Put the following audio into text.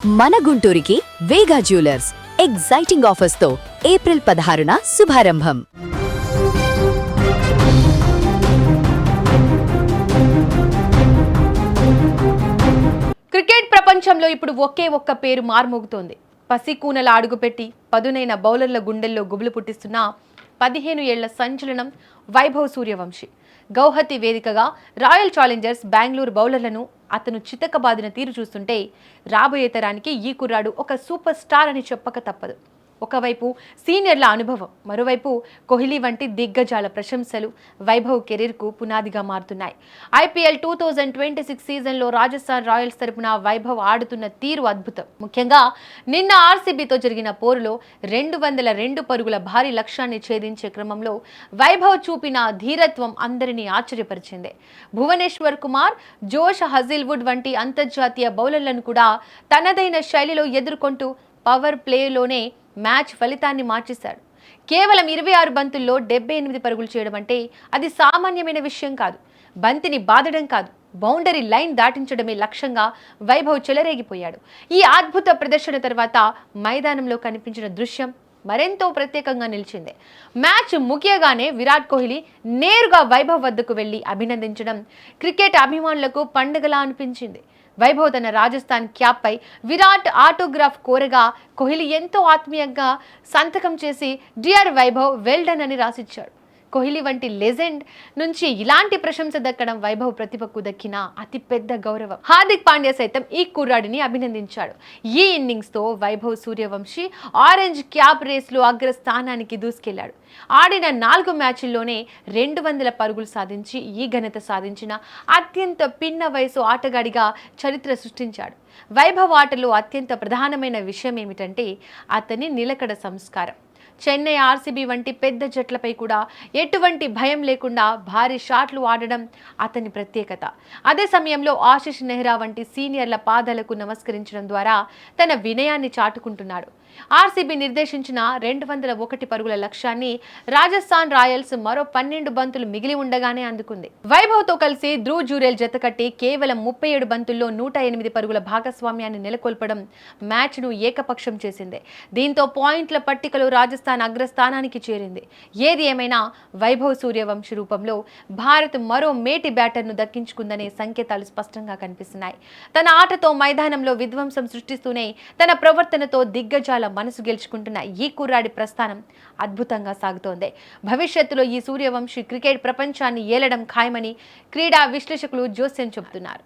మన గుంటూరుకి వేగా jewellers exciting offers తో April 16న శుభారంభం. Cricket ప్రపంచంలో ఇప్పుడు ఒకే ఒక్క పేరు మార్మోగుతోంది. పసికూనల అడుగుపెట్టి పదునైన బౌలర్ల గుండెల్లో గుబులు పుట్టిస్తున్న 15 ఏళ్ల సంచలనం వైభవ్ సూర్యవంశీ. గౌహతి వేదికగా రాయల్ ఛాలెంజర్స్ బెంగళూరు బౌలర్లను అతను చితకబాదిన తీరు చూస్తుంటే రాబోయే తరానికి ఈ కుర్రాడు ఒక సూపర్ స్టార్ అని చెప్పక తప్పదు. ఒకవైపు సీనియర్ల అనుభవం, మరోవైపు కోహ్లీ వంటి దిగ్గజాల ప్రశంసలు వైభవ్ కెరీర్కు పునాదిగా మారుతున్నాయి. ఐపీఎల్ 2026 సీజన్లో రాజస్థాన్ రాయల్స్ తరపున వైభవ్ ఆడుతున్న తీరు అద్భుతం. ముఖ్యంగా నిన్న ఆర్సీబీతో జరిగిన పోరులో 202 పరుగుల భారీ లక్ష్యాన్ని ఛేదించే క్రమంలో వైభవ్ చూపిన ధీరత్వం అందరినీ ఆశ్చర్యపరిచింది. భువనేశ్వర్ కుమార్, జోష్ హజిల్వుడ్ వంటి అంతర్జాతీయ బౌలర్లను కూడా తనదైన శైలిలో ఎదుర్కొంటూ పవర్ ప్లేలోనే మ్యాచ్ ఫలితాన్ని మార్చేశాడు. కేవలం 26 బంతుల్లో 78 పరుగులు చేయడం అంటే అది సామాన్యమైన విషయం కాదు. బంతిని బాదడం కాదు, బౌండరీ లైన్ దాటించడమే లక్ష్యంగా వైభవ్ చెలరేగిపోయాడు. ఈ అద్భుత ప్రదర్శన తర్వాత మైదానంలో కనిపించిన దృశ్యం మరెంతో ప్రత్యేకంగా నిలిచింది. మ్యాచ్ ముగియగానే విరాట్ కోహ్లీ నేరుగా వైభవ్ వద్దకు వెళ్లి అభినందించడం క్రికెట్ అభిమానులకు పండుగలా అనిపించింది. వైభవ్ తన రాజస్థాన్ క్యాప్ పై విరాట్ ఆటోగ్రాఫ్ కోరగా కోహ్లీ ఎంతో ఆత్మీయంగా సంతకం చేసి డియర్ వైభవ్ వెల్ డన్ అని రాసిచ్చాడు. కోహ్లీ వంటి లెజెండ్ నుంచి ఇలాంటి ప్రశంస దక్కడం వైభవ్ ప్రతిభకు దక్కిన అతిపెద్ద గౌరవం. హార్దిక్ పాండ్యా సైతం ఈ కుర్రాడిని అభినందించాడు. ఈ ఇన్నింగ్స్ తో వైభవ్ సూర్యవంశీ ఆరెంజ్ క్యాప్ రేస్లో అగ్రస్థానానికి దూసుకెళ్లాడు. ఆడిన 4 మ్యాచ్ల్లోనే 200 పరుగులు సాధించి ఈ ఘనత సాధించిన అత్యంత పిన్న వయసు ఆటగాడిగా చరిత్ర సృష్టించాడు. వైభవ్ ఆటలో అత్యంత ప్రధానమైన విషయం ఏమిటంటే అతని నిలకడ సంస్కారం. చెన్నై, ఆర్సీబీ వంటి పెద్ద జట్లపై కూడా ఎటువంటి భయం లేకుండా భారీ షాట్లు ఆడడం అతని ప్రత్యేకత. అదే సమయంలో ఆశిష్ నెహ్రా వంటి సీనియర్ల పాదాలకు నమస్కరించడం ద్వారా తన వినయాన్ని చాటుకుంటున్నాడు. ఆర్సీబీ నిర్దేశించిన 201 పరుగుల లక్ష్యాన్ని రాజస్థాన్ రాయల్స్ మరో 12 బంతులు మిగిలి ఉండగానే అందుకుంది. వైభవ్ తో కలిసి ధ్రువ్ జురేల్ జతకట్టి కేవలం 37 బంతుల్లో 108 పరుగుల భాగస్వామ్యాన్ని నెలకొల్పడం మ్యాచ్ను ఏకపక్షం చేసింది. దీంతో పాయింట్ల పట్టికలో రాజస్థాన్ అగ్రస్థానానికి చేరింది. ఏది ఏమైనా వైభవ్ సూర్యవంశీ రూపంలో భారత్ మరో మేటి బ్యాటర్ను దక్కించుకుందనే సంకేతాలు స్పష్టంగా కనిపిస్తున్నాయి. తన ఆటతో మైదానంలో విధ్వంసం సృష్టిస్తూనే తన ప్రవర్తనతో దిగ్గజాల మనసు గెలుచుకుంటున్న ఈ కుర్రాడి ప్రస్థానం అద్భుతంగా సాగుతోంది. భవిష్యత్తులో ఈ సూర్యవంశీ క్రికెట్ ప్రపంచాన్ని ఏలడం ఖాయమని క్రీడా విశ్లేషకులు జోస్యం చెబుతున్నారు.